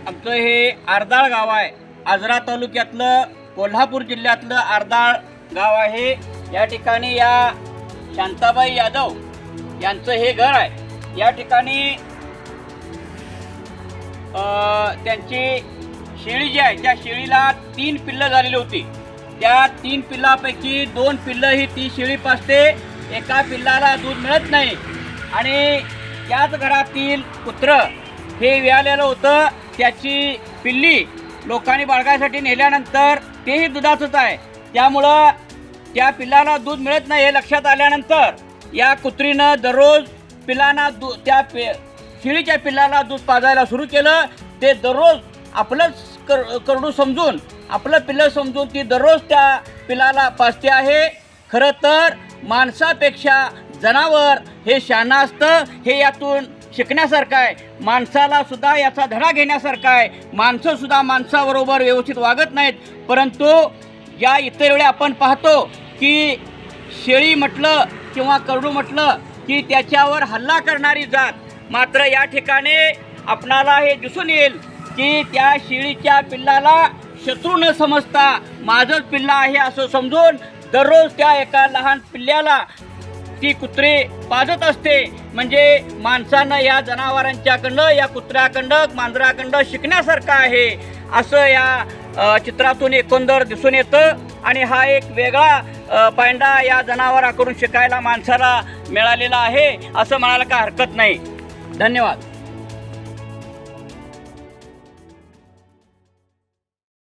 आमचं हे आरदाळ गाव आहे. आजरा तालुक्यातलं कोल्हापूर जिल्ह्यातलं आरदाळ गाव आहे. या ठिकाणी या शांताबाई यादव यांचं हे घर आहे. या ठिकाणी त्यांची शेळी जी आहे त्या शेळीला 3 पिल्लं झालेली होती. त्या 3 पिल्लापैकी 2 पिल्लं ही ती शेळी पाजते. एका पिल्लाला दूध मिळत नाही आणि त्याच घरातील कुत्रं हे व्यालेलं होतं. त्याची पिल्ली लोकांनी बाळगायसाठी नेल्यानंतर तेही दुधाचंच आहे. त्यामुळं त्या पिल्लाला दूध मिळत नाही हे लक्षात आल्यानंतर या कुत्रीनं दररोज पिल्लांना त्या शेळीच्या पिल्लाला दूध पाजायला सुरू केलं. ते दररोज आपलंच करडू समजून आपलं पिल्लं समजून ती दररोज त्या पिल्लाला पाजते आहे. खरं तर माणसापेक्षा जनावर हे शहाणं असतं हे यातून शिकण्यासारखं आहे. माणसाला सुद्धा याचा धडा घेण्यासारखा आहे. माणसं सुद्धा माणसाबरोबर व्यवस्थित वागत नाहीत. परंतु या इतर वेळी आपण पाहतो की शेळी म्हटलं किंवा करडू म्हटलं की त्याच्यावर हल्ला करणारी जात. मात्र या ठिकाणी आपणाला हे दिसून येईल की त्या शेळीच्या पिल्लाला शत्रू न समजता माझंच पिल्ला आहे असं समजून दररोज त्या एका लहान पिल्ल्याला ती कुत्रे पाजत असते. म्हणजे माणसानं या जनावरांच्याकडं या कुत्र्याकडं मांजराकडं शिकण्यासारखं आहे असं या चित्रातून एकंदर दिसून येतं. आणि हा एक वेगळा पायंडा या जनावराकडून शिकायला माणसाला मिळालेला आहे असं म्हणायला काय हरकत नाही. धन्यवाद.